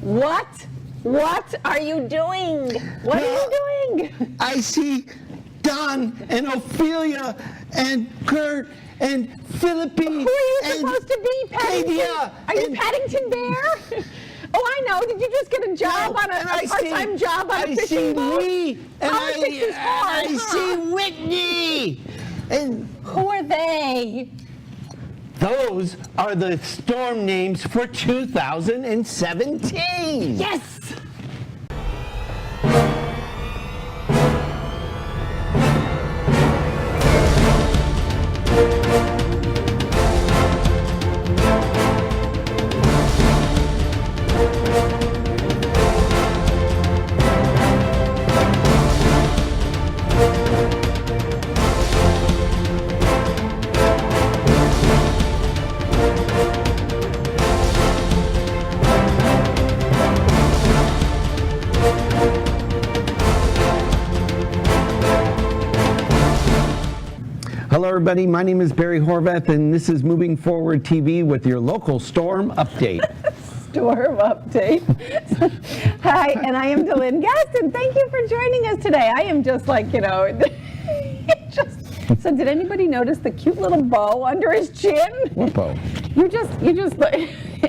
What? What are you doing? What are you doing? I see Don and Ophelia and Kurt and Philippi. Who are you and supposed to be, Paddington? Kadia Are you and- Paddington Bear? Oh, I know. Did you just get a job on a part-time job on a fishing boat? Lee, and Politics is hard, I huh? see Whitney. And Who are they? those are the storm names for 2017. Yes! Hello, everybody. My name is Barry Horvath, and this is Moving Forward TV with your local storm update. Storm update. Hi, and I am Delynn Gaston. Thank you for joining us today. I am just like, so did anybody notice the cute little bow under his chin? What bow? You just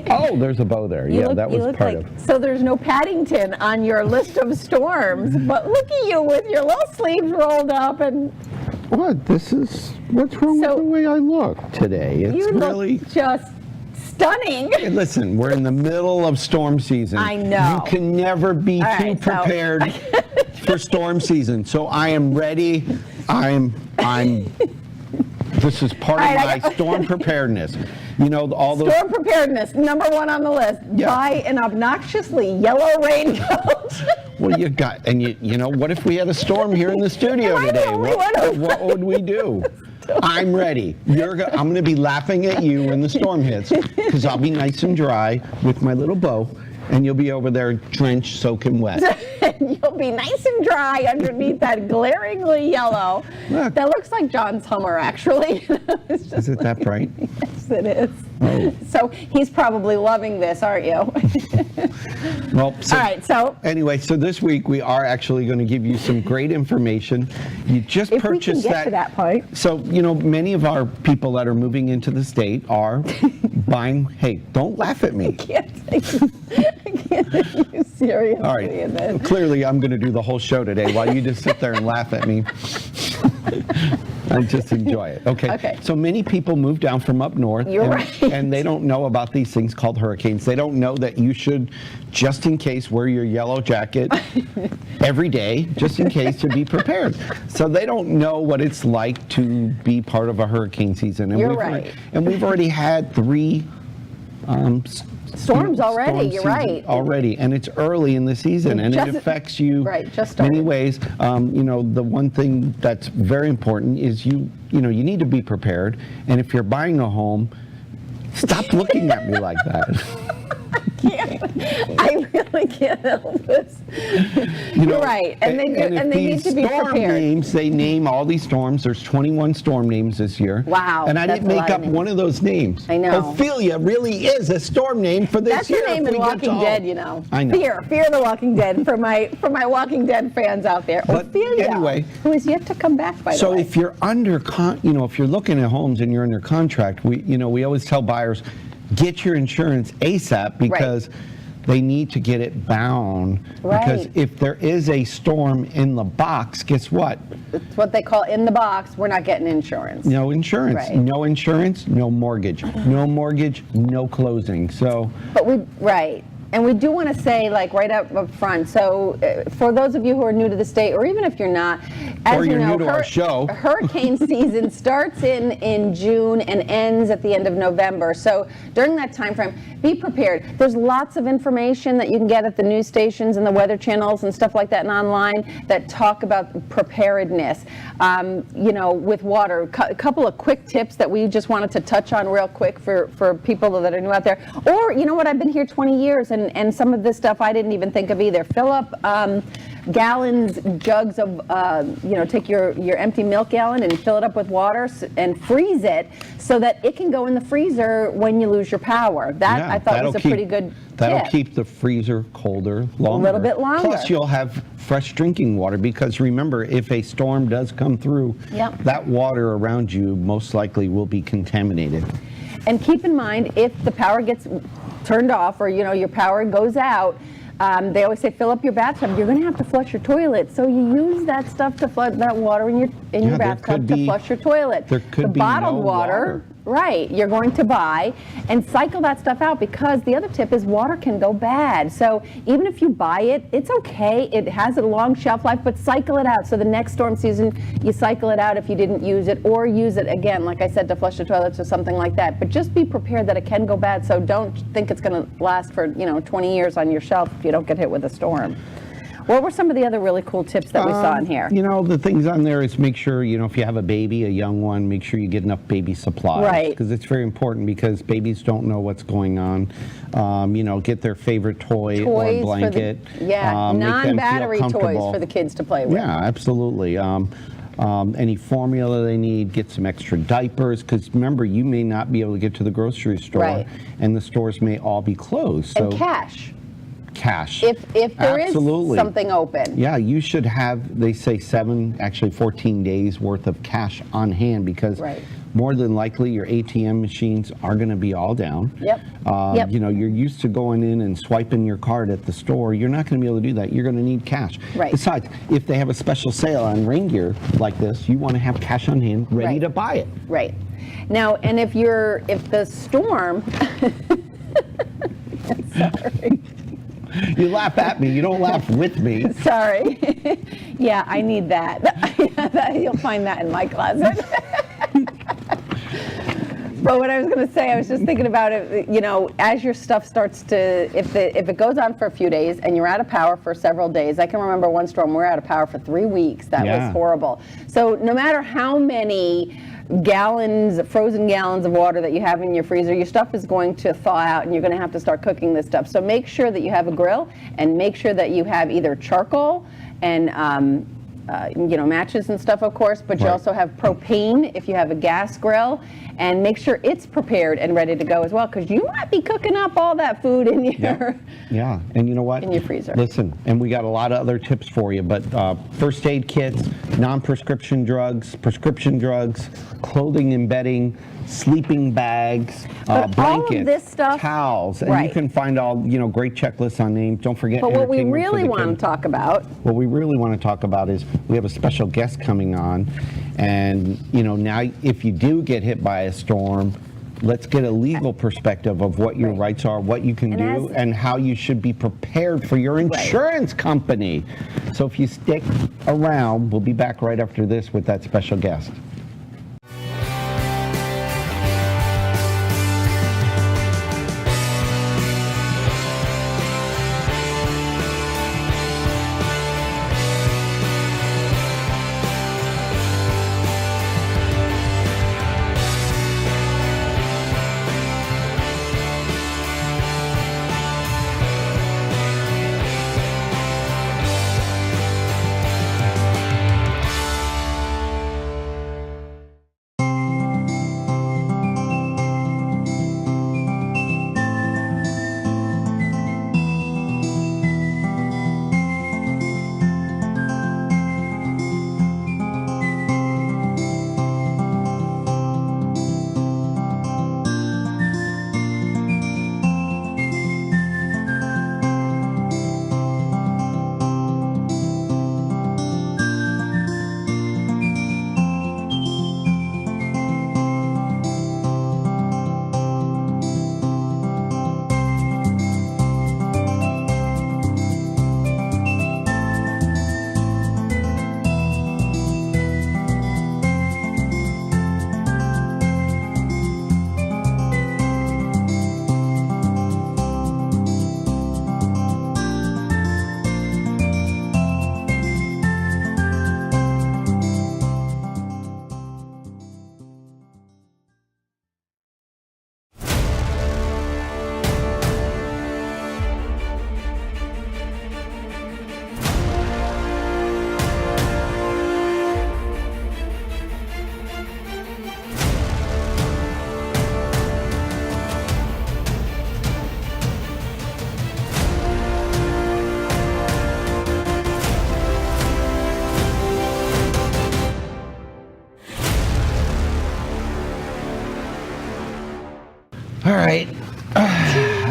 Oh, there's a bow there. Yeah, that was part of. So there's no Paddington on your list of storms, but look at you with your little sleeves rolled up and What? What's wrong So- with the way I look today? It's you really. look just stunning. Hey, listen, we're in the middle of storm season. I know. You can never be All too right, so- prepared for storm season. So I am ready. I'm. This is part All right, of I my got- storm preparedness. You know, all those. Storm preparedness, number one on the list. Yeah. Buy an obnoxiously yellow raincoat. Well, you got, and you know, what if we had a storm here in the studio Am I the today? only one who- What would we do? I'm ready. I'm going to be laughing at you when the storm hits, because I'll be nice and dry with my little bow, and you'll be over there drenched, soaking wet. You'll be nice and dry underneath that glaringly yellow. Look. That looks like John's Hummer, actually. It's just Is it that bright? Yes, it is. Oh. So he's probably loving this, aren't you? Well, so, All right, so anyway, so this week we are actually going to give you some great information. You just if we can purchased get to that point. So, many of our people that are moving into the state are buying, hey, don't laugh at me. I can't take you seriously All right. in this. Clearly, I'm going to do the whole show today while you just sit there and laugh at me. I just enjoy it. Okay. Okay. So many people move down from up north. You're and, right. And they don't know about these things called hurricanes. They don't know that you should, just in case, wear your yellow jacket every day, just in case, to be prepared. So they don't know what it's like to be part of a hurricane season. And You're we've right. We've already had three Storms already, storm you're season right. Already, and it's early in the season, and Just- it affects you right, just many started. ways. The one thing that's very important is you need to be prepared, and if you're buying a home, stop looking at me like that. I really can't help this. You're right, and they if need these to be storm prepared. names, they name all these storms. There's 21 storm names this year. Wow, And I that's didn't a make lot of up names. one of those names. I know. Ophelia really is a storm name for this That's year. the name if in we get to Walking all- Dead, you know. I know. Fear the Walking Dead for my Walking Dead fans out there. But Ophelia, anyway. who is yet to come back, by the So way. if you're under, if you're looking at homes and you're under contract, we always tell buyers, get your insurance ASAP because they need to get it bound. Because Right. if there is a storm in the box, guess what? It's what they call in the box. We're not getting insurance. No insurance. Right. No insurance, no mortgage. No mortgage, no closing. So But and we do want to say, like, right up front, so for those of you who are new to the state, or even if you're not, as Or you you're know, new to our show. hurricane season starts in June and ends at the end of November. So during that time frame, be prepared. There's lots of information that you can get at the news stations and the weather channels and stuff like that and online that talk about preparedness, with water. A couple of quick tips that we just wanted to touch on real quick for people that are new out there. Or, you know what, I've been here 20 years and some of this stuff I didn't even think of either. Fill up gallons, jugs of, take your empty milk gallon and fill it up with water and freeze it so that it can go in the freezer when you lose your power. That Yeah, I thought was a that'll pretty good That'll tip. keep the freezer colder longer. little bit longer. Plus, you'll have fresh drinking water because remember, if a storm does come through, Yep. that water around you most likely will be contaminated. And keep in mind, if the power gets turned off or your power goes out, they always say fill up your bathtub. You're going to have to flush your toilet, so you use that stuff to flood that water in your there bathtub could to be- flush your toilet. there could the be bottled no water. Right, you're going to buy and cycle that stuff out because the other tip is water can go bad. So even if you buy it, it's okay. It has a long shelf life, but cycle it out. So the next storm season, you cycle it out if you didn't use it or use it again, like I said, to flush the toilets or something like that. But just be prepared that it can go bad. So don't think it's going to last for 20 years on your shelf if you don't get hit with a storm. What were some of the other really cool tips that we saw in here? The things on there is make sure, if you have a baby, a young one, make sure you get enough baby supplies. Right. Because it's very important because babies don't know what's going on. Get their favorite toy or Toys blanket. for make them feel non-battery toys comfortable. for the kids to play with. Yeah, absolutely. Any formula they need, get some extra diapers, because remember, you may not be able to get to the grocery store, Right. and the stores may all be closed. And So cash. cash. If there is Absolutely. something open. Yeah, you should have, they say 14 days worth of cash on hand because Right. more than likely your ATM machines are going to be all down. Yep. Yep. You're used to going in and swiping your card at the store. You're not going to be able to do that. You're going to need cash. Right. Besides, if they have a special sale on rain gear like this, you want to have cash on hand ready Right. to buy it. Right. Now, and if the storm, sorry. You laugh at me, you don't laugh with me. Sorry. Yeah, I need that. You'll find that in my closet. But what I was going to say, I was just thinking about it, as your stuff starts to, if it goes on for a few days and you're out of power for several days, I can remember one storm, we were out of power for 3 weeks. That Yeah. was horrible. So no matter how many frozen gallons of water that you have in your freezer, your stuff is going to thaw out and you're going to have to start cooking this stuff. So make sure that you have a grill and make sure that you have either charcoal and matches and stuff, of course, but you Right. also have propane if you have a gas grill, and make sure it's prepared and ready to go as well, because you might be cooking up all that food in your Yeah, and you know what? in your freezer. Listen, and we got a lot of other tips for you, but first aid kits, non-prescription drugs, prescription drugs, clothing and bedding, sleeping bags, But all of blankets, this stuff- towels, and you Right. can find all, great checklists on names. Don't forget But what we entertainment for really the want to kids. talk about, What we really want to talk about is we have a special guest coming on, and now if you do get hit by a storm, let's get a legal perspective of what your Right. rights are, what you can And do, as- and how you should be prepared for your insurance company. So if you stick around, we'll be back right after this with that special guest.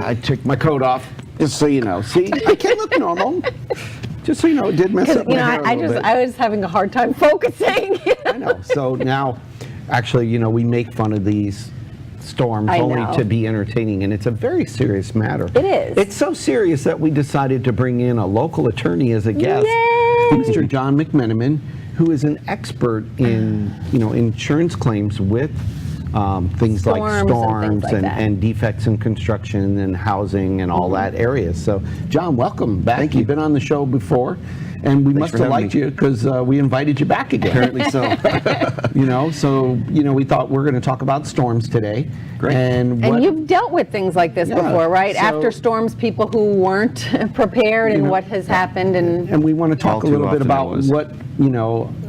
I took my coat off, just so you know. See, I can look normal. Just so you know, it did mess up my hair a little bit. I was having a hard time focusing. I know. So now, actually, we make fun of these storms I only know. to be entertaining, and it's a very serious matter. It is. It's so serious that we decided to bring in a local attorney as a guest, Yay! Mr. John McMenamin, who is an expert in insurance claims with things like Storms and storms things like that. and defects in construction and housing and all that area. So, John, welcome back. Thank you. You've been on the show before, and we must for have having liked me. you because we invited you back again. Apparently so. We thought we're going to talk about storms today. Great. And And you've dealt with things like this Yeah, before, right? so- After storms, people who weren't prepared and what has happened and we want to talk All a too little bit often it about was. what,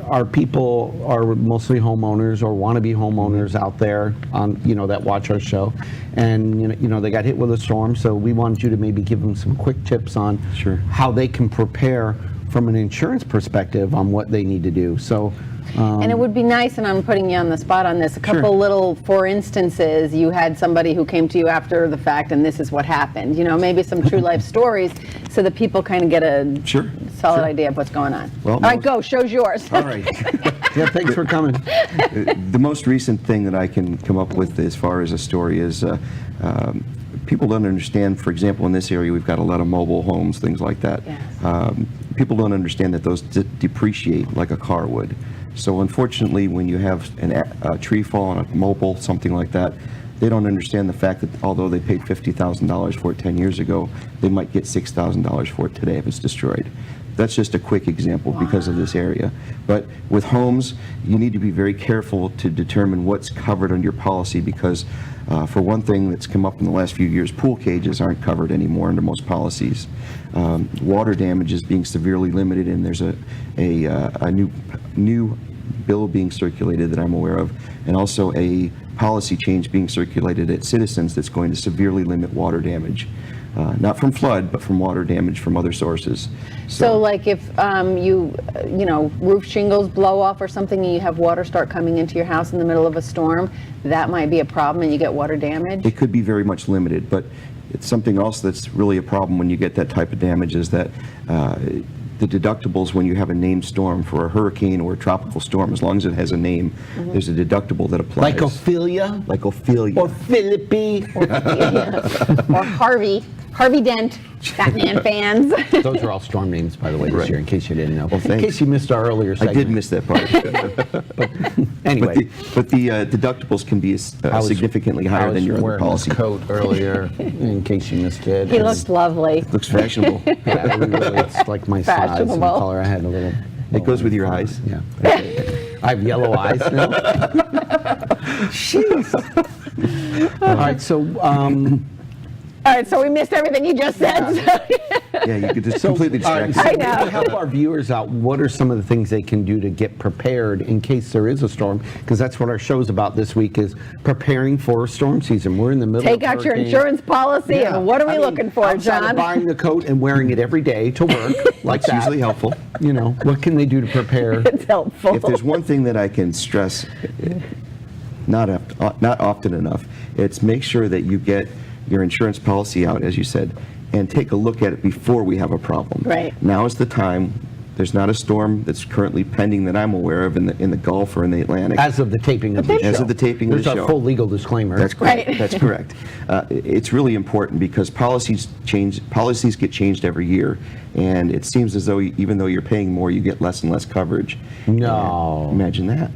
our people are mostly homeowners or want to be homeowners out there on, that watch our show. And, they got hit with a storm, so we wanted you to maybe give them some quick tips on Sure. how they can prepare from an insurance perspective on what they need to do. So, and it would be nice, and I'm putting you on the spot on this, a couple little, for instances, you had somebody who came to you after the fact and this is what happened. Maybe some true life stories so that people kind of get a Sure, solid sure. idea of what's going on. Well, All right, most- go, show's yours. All right. yeah, thanks for coming. The most recent thing that I can come up with as far as a story is people don't understand, for example, in this area, we've got a lot of mobile homes, things like that. Yes. People don't understand that those depreciate like a car would. So unfortunately, when you have a tree fall on a mobile, something like that, they don't understand the fact that although they paid $50,000 for it 10 years ago, they might get $6,000 for it today if it's destroyed. That's just a quick example because of this area. But with homes, you need to be very careful to determine what's covered under your policy because for one thing that's come up in the last few years, pool cages aren't covered anymore under most policies. Water damage is being severely limited, and there's a new bill being circulated that I'm aware of, and also a policy change being circulated at Citizens that's going to severely limit water damage. Not from flood, but from water damage from other sources. So like if roof shingles blow off or something and you have water start coming into your house in the middle of a storm, that might be a problem and you get water damage? It could be very much limited, but it's something else that's really a problem when you get that type of damage is that the deductibles when you have a named storm for a hurricane or a tropical storm, as long as it has a name, there's a deductible that applies. Like Ophelia? Like Ophelia. Or Philippi? Or Harvey Dent, Batman fans. Those are all storm names, by the way, this Right. year, in case you didn't know. in thanks. case you missed our earlier I segment. did miss that part. Anyway. But the deductibles can be significantly higher than your other policy. I was wearing this coat earlier, in case you missed it. He looks lovely. Looks fashionable. Yeah, it's like my size and Fashionable. color. I had a little... It goes with your eyes. Yeah. I have yellow eyes now. Jeez. All right, so... All right, so we missed everything you just said. Yeah, you could just completely distract so I yourself. know. to help our viewers out, what are some of the things they can do to get prepared in case there is a storm? Because that's what our show's about this week is preparing for storm season. We're in the middle Take of out your hurricane. insurance policy Yeah. and what are we I mean, looking for, outside of John? buying the coat and wearing it every day to work, like That's that. usually helpful. What can they do to prepare? It's helpful. If there's one thing that I can stress, not often enough, it's make sure that you get your insurance policy out, as you said, and take a look at it before we have a problem. Right. Now is the time. There's not a storm that's currently pending that I'm aware of in the Gulf or in the Atlantic. As of the taping of the show. As of the taping of the There's show. a full legal disclaimer. That's correct. Right. That's correct. It's really important because policies get changed every year, and it seems as though even though you're paying more, you get less and less coverage. No. And imagine that.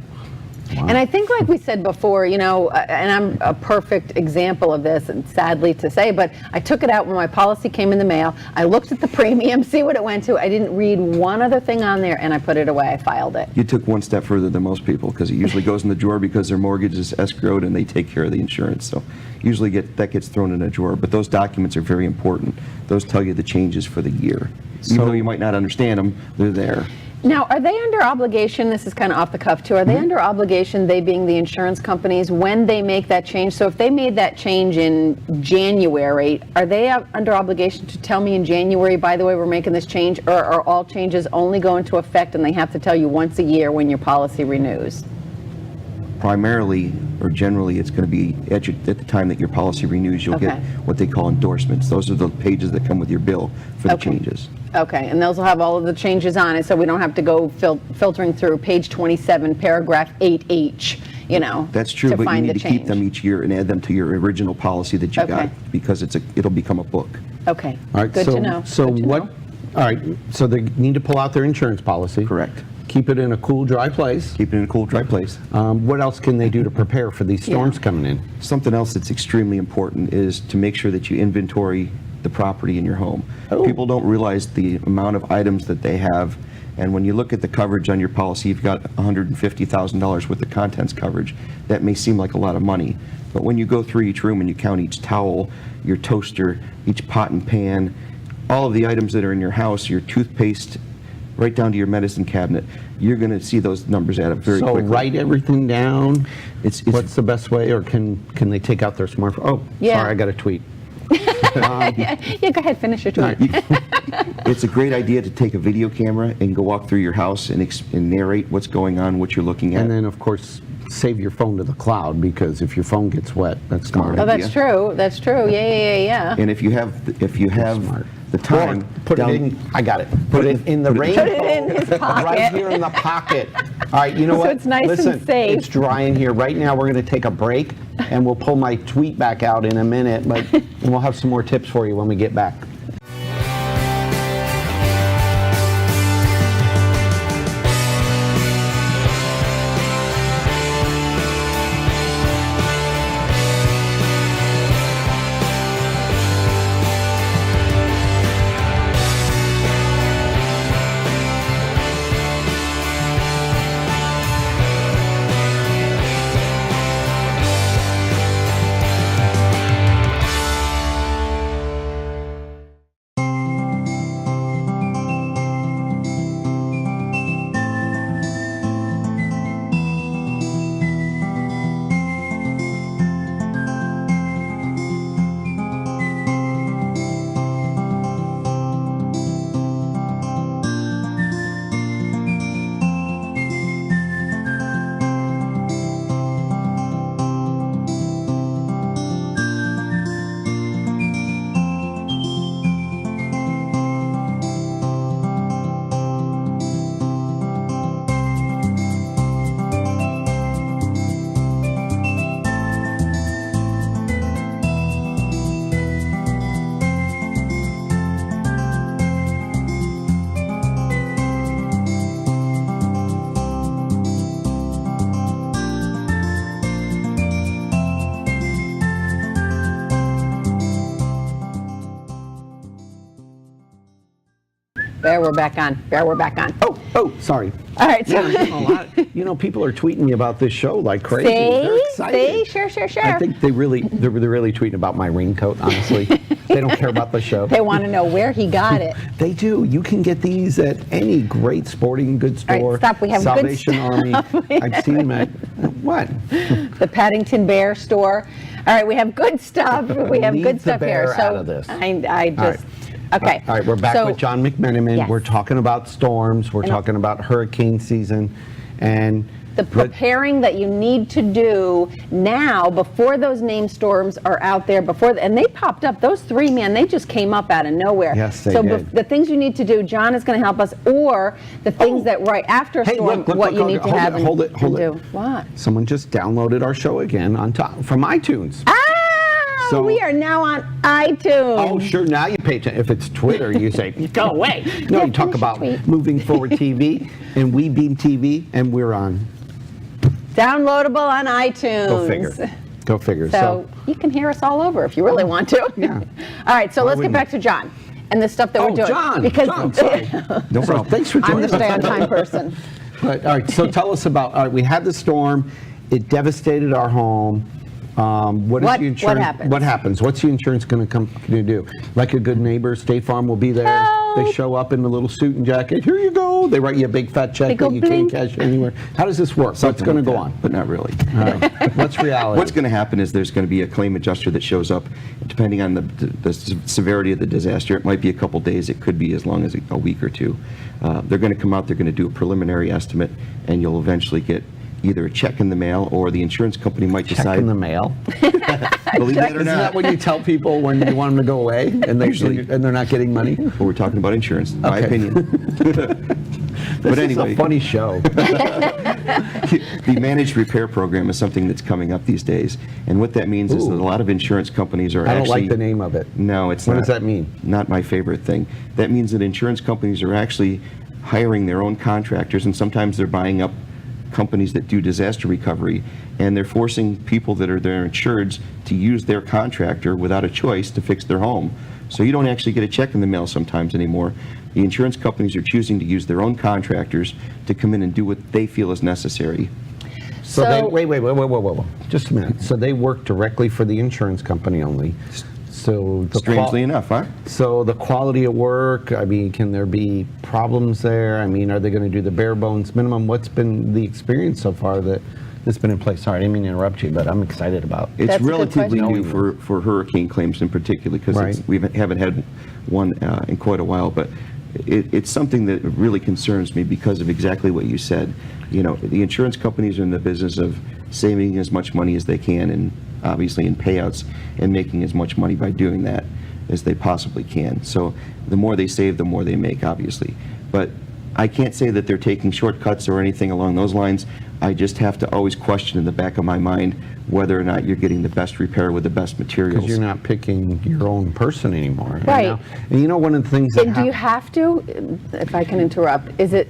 And I think, like we said before, and I'm a perfect example of this, and sadly to say, but I took it out when my policy came in the mail. I looked at the premium, see what it went to. I didn't read one other thing on there, and I put it away. I filed it. You took one step further than most people because it usually goes in the drawer because their mortgage is escrowed and they take care of the insurance. So usually that gets thrown in a drawer. But those documents are very important. Those tell you the changes for the year. Even though you might not understand them, they're there. Now, are they under obligation, this is kind of off the cuff too, are they under obligation, they being the insurance companies, when they make that change? So if they made that change in January, are they under obligation to tell me in January, by the way, we're making this change, or are all changes only go into effect and they have to tell you once a year when your policy renews? primarily or generally it's going to be at the time that your policy renews, you'll get Okay. what they call endorsements. Those are the pages that come with your bill for the Okay. changes. Okay, and those will have all of the changes on it, so we don't have to go filtering through page 27, paragraph 8H, That's true, to but you find need the to keep change. them each year and add them to your original policy that you Okay. got, because it'll become a book. Okay, All right, good so, to know. So good to what, know. all right, so they need to pull out their insurance policy. Correct. Keep it in a cool, dry place. Keep it in a cool, dry place. What else can they do to prepare for these storms coming in? Something else that's extremely important is to make sure that you inventory the property in your home. Oh. People don't realize the amount of items that they have, and when you look at the coverage on your policy, you've got $150,000 worth of contents coverage. That may seem like a lot of money, but when you go through each room and you count each towel, your toaster, each pot and pan, all of the items that are in your house, your toothpaste, right down to your medicine cabinet, you're going to see those numbers add up very So quickly. write everything down. It's- What's the best way, or can they take out their smartphone? Oh, Yeah. sorry, I got a tweet. Yeah, go ahead, finish your tweet. It's a great idea to take a video camera and go walk through your house and narrate what's going on, what you're looking at. And then, of course, save your phone to the cloud, because if your phone gets wet, that's smart. Oh, that's true, that's true, yeah. And if you have Smart. the time, Put it in, I got it. Put it in the rain. Put it in his pocket. Right here in the pocket. All right, you know So what? it's nice and Listen, safe. it's dry in here. Right now, we're going to take a break, and we'll pull my tweet back out in a minute, but we'll have some more tips for you when we get back. Bear, we're back on. Bear, we're back on. Oh, sorry. All right, so. A lot. People are tweeting me about this show like crazy. They're excited. Sure. I think they're really tweeting about my raincoat, honestly. They don't care about the show. They want to know where he got it. They do. You can get these at any great sporting goods All right, store. stop. We have good Salvation Army. I've seen them at, what? The Paddington Bear store. All right, we have good stuff. We have Leave good the stuff here. bear So out of this. I just, All right. okay. All right, we're back So- with John McMenamin. Yes. We're talking about storms. We're talking about hurricane season. And The preparing that you need to do now before those named storms are out there, and they popped up. Those three, man, they just came up out of nowhere. Yes, they so did. the things you need to do, John is going to help us, or the things that right after a Hey, storm, look, what you look, need to hold have it, and, hold it, and hold do. it. What? Someone just downloaded our show again on top from iTunes. So- we are now on iTunes. Oh, sure. Now you pay attention. If it's Twitter, you say, go away. No, Yeah, you talk finish your about tweet. Moving Forward TV and We Beam TV, and we're on. Downloadable on iTunes. Go figure. Go figure. So you can hear us all over if you really want to. Yeah. All right, so let's get wouldn't? back to John and the stuff that we're doing. John. Because John, sorry. No So problem. thanks for I'm joining the us. stay on time person. But, all right, so tell us about, all right, we had the storm. It devastated our home. What is What- the insurance? what happens? What happens? What's the insurance going to do? Like a good neighbor, State Farm will be there. Help. They show up in a little suit and jacket. Here you go. They write you a big fat check They go that you bling. can't cash anywhere. How does this work? What's Something going to like go that, on? but not really. All right. What's reality? What's going to happen is there's going to be a claim adjuster that shows up, depending on the severity of the disaster. It might be a couple days. It could be as long as a week or two. They're going to come out. They're going to do a preliminary estimate, and you'll eventually get either a check in the mail or the insurance company might Check decide. in the mail. Believe it or Isn't that not. what you tell people when you want them to go away and they're not getting money? Well, we're talking about insurance, my Okay. opinion. This But anyway, is a funny show. the managed repair program is something that's coming up these days. And what that means is that a lot of insurance companies are I don't actually... like the name of it. No, it's What not. does that mean? Not my favorite thing. That means that insurance companies are actually hiring their own contractors, and sometimes they're buying up companies that do disaster recovery, and they're forcing people that are their insureds to use their contractor without a choice to fix their home. So you don't actually get a check in the mail sometimes anymore. The insurance companies are choosing to use their own contractors to come in and do what they feel is necessary. So they, wait, just a minute. So they work directly for the insurance company only. So the Strangely enough, huh? So the quality of work, I mean, can there be problems there? I mean, are they going to do the bare bones minimum? What's been the experience so far that's been in place? Sorry, I didn't mean to interrupt you, but I'm excited about it. It's That's a good relatively question. new for hurricane claims in particular, because Right. we haven't had one in quite a while, but it's something that really concerns me because of exactly what you said. You know, the insurance companies are in the business of saving as much money as they can, and obviously in payouts, and making as much money by doing that as they possibly can. So the more they save, the more they make, obviously. But I can't say that they're taking shortcuts or anything along those lines. I just have to always question in the back of my mind whether or not you're getting the best repair with the best materials. Because you're not picking your own person anymore. you Right. know? And you know, one of the things that And do you have to, if I can interrupt, is it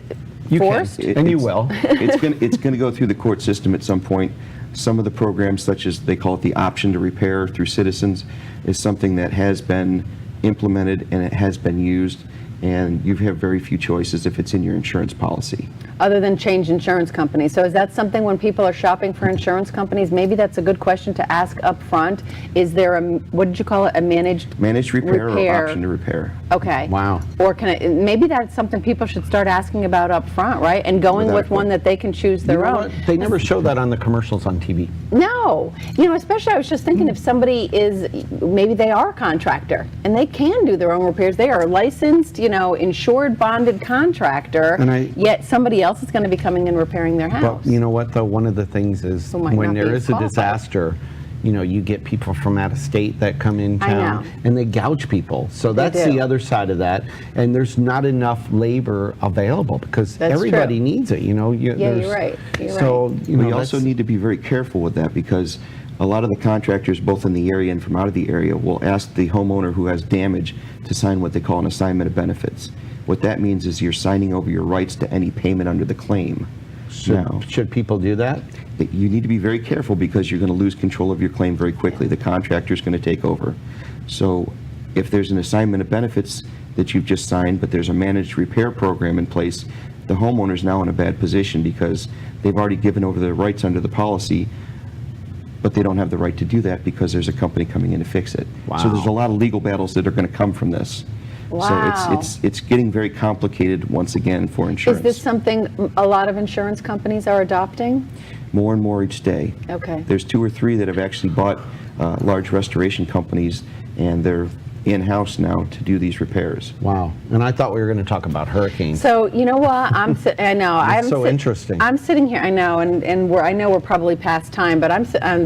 You can. forced? And you will. It's going to go through the court system at some point. Some of the programs, such as they call it the option to repair through Citizens, is something that has been implemented and it has been used, and you have very few choices if it's in your insurance policy. Other than change insurance companies. So is that something when people are shopping for insurance companies, maybe that's a good question to ask up front? Is there a, what did you call it, a managed Repair or option to repair. Okay. Wow. Or can it, maybe that's something people should start asking about up front, right? And going Without with a one doubt. that they can choose You their know own. what? They never show that on the commercials on TV. No, especially I was just thinking if somebody is, maybe they are a contractor and they can do their own repairs. They are a licensed, insured, bonded contractor, And yet somebody else is going to be coming and repairing their house. But you know what, though? One of the things is Who might when not there be is a qualified. disaster, you get people from out of state that come in I town know. and they gouge people. So that's do. the other side of that. And there's not enough labor available because That's everybody true. needs it. Yeah, you're right. You're so, We also need to be very careful with that, because a lot of the contractors, both in the area and from out of the area, will ask the homeowner who has damage to sign what they call an assignment of benefits. What that means is you're signing over your rights to any payment under the claim. Now, should people do that? you need to be very careful, because you're going to lose control of your claim very quickly. The contractor's going to take over. So if there's an assignment of benefits that you've just signed, but there's a managed repair program in place, the homeowner's now in a bad position because they've already given over their rights under the policy, but they don't have the right to do that because there's a company coming in to fix it. So there's a Wow. lot of legal battles that are going to come from this. Wow. So it's getting very complicated once again for insurance. Is this something a lot of insurance companies are adopting? More and more each day. Okay. There's 2 or 3 that have actually bought large restoration companies, and they're in-house now to do these repairs. Wow. And I thought we were going to talk about hurricanes. So you know what? I know. I'm so interesting. I'm sitting here. I know, and I know we're probably past time, but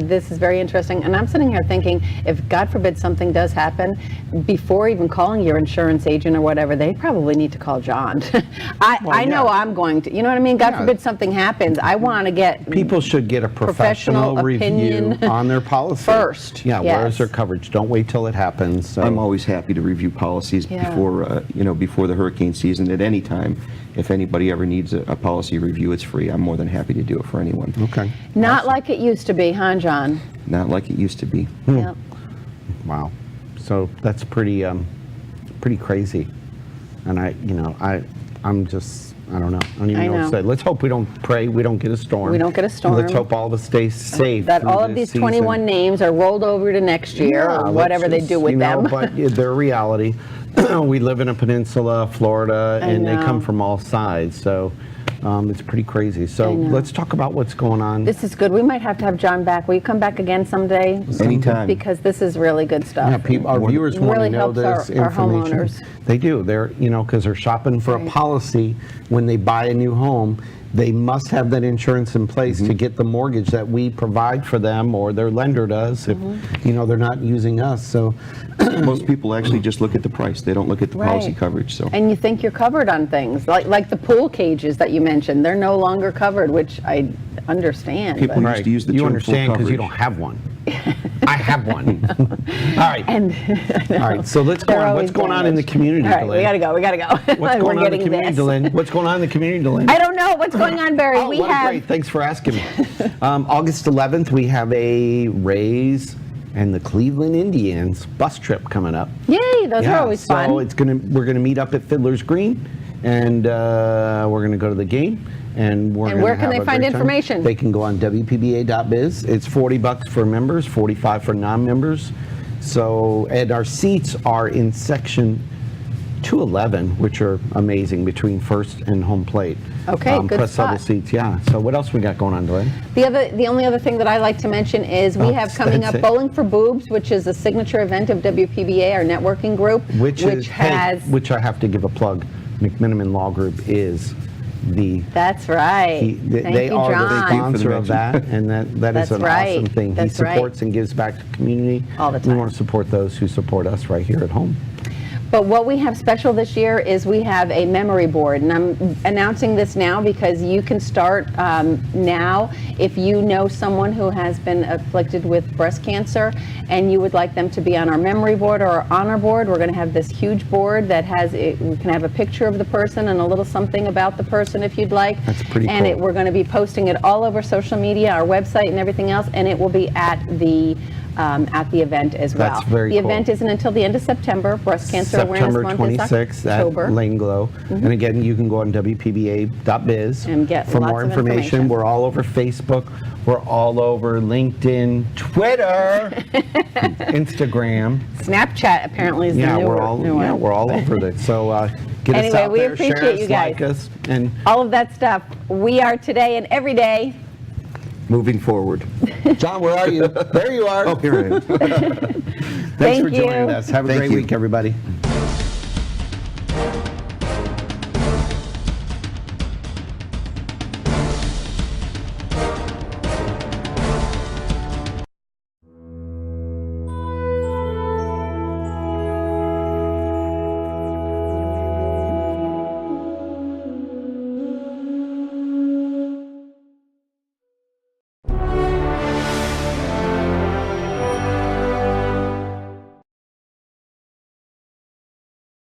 this is very interesting. And I'm sitting here thinking, if God forbid something does happen, before even calling your insurance agent or whatever, they probably need to call John. I know I'm going to. You know what I mean? God Yeah. forbid something happens. I want to get People should get a professional review opinion on their policy first. Yeah, Yes. where is their coverage? Don't wait till it happens. So. I'm always happy to review policies Yeah. before the hurricane season at any time. If anybody ever needs a policy review, it's free. I'm more than happy to do it for anyone. Okay. Not like it used to be, huh, John? Not like it used to be. Yeah. Wow. So that's pretty crazy. And I'm just, I don't know. I don't even I know what know. to say. Let's hope we don't pray we don't get a storm. We don't get a storm. Let's hope all of us stay safe. That through all of this these 21 season. names are rolled over to next year, Yeah, or let's whatever they just, do with them. But they're reality. We live in a peninsula, Florida, I and they know. come from all sides. So It's pretty crazy. So I know. let's talk about what's going on. This is good. We might have to have John back. Will you come back again someday? Anytime. Because this is really good stuff. Yeah, people, our viewers want to Really know helps this our information. homeowners. They do. They're, because they're shopping for a Right. policy when they buy a new home. They must have that insurance in place to get the mortgage that we provide for them, or their lender does if they're not using us. So Most people actually just look at the price. They don't look at the policy Right. coverage, so. And you think you're covered on things, like the pool cages that you mentioned. They're no longer covered, which I understand. People but- used to use the you term full understand because you coverage. don't have one. I have one. All right. And All right. So let's go They're on. always What's going on in the damaged. community, All right, Delane? we gotta go. What's We're going on in the getting community, this. Delane? What's going on in the community, Delane? I don't know what's going on, Barry. Oh, we what have great. Thanks for asking me. August 11th, we have a Rays and the Cleveland Indians bus trip coming up. yay. Those are always fun. So we're gonna meet up at Fiddler's Green, and we're gonna go to the game. And we're And gonna where can have they a find great time. information? They can go on WPBA.biz. It's $40 for members, $45 for non-members. So, and our seats are in section 211, which are amazing, between first and home plate. Okay, good press level spot. seats, yeah. So what else we got going on, Delane? The only other thing that I like to mention is we Oh, have coming that's up it. Bowling for Boobs, which is a signature event of WPBA, our networking group, Which has. which I have to give a plug. McMiniman Law Group is the That's right. Thank they you, are the John. sponsor of that, and that is That's an right. awesome thing. That's He right. supports and gives back to the community. All the We time. want to support those who support us right here at home. But what we have special this year is we have a memory board, and I'm announcing this now because you can start now if you know someone who has been afflicted with breast cancer and you would like them to be on our memory board or our honor board. We're going to have this huge board that has, we can have a picture of the person and a little something about the person if you'd like. That's pretty And cool. we're going to be posting it all over social media, our website and everything else, and it will be at the event as well. That's very The cool. event is until the end of September. Breast Cancer Awareness September Month is 26th at October. Lane Glow. And again, you can go on WPBA.biz And get for lots more of information. information. We're all over Facebook. We're all over LinkedIn, Twitter, Instagram. Snapchat apparently is the new we're one. all over it. So get us Anyway, out we there, appreciate share us, you guys. like us, and All of that stuff. We are today and every day. Moving forward. John, where are you? There you are. Oh, here I am. Thanks Thank for joining you. us. Have a Thank great you. week, everybody.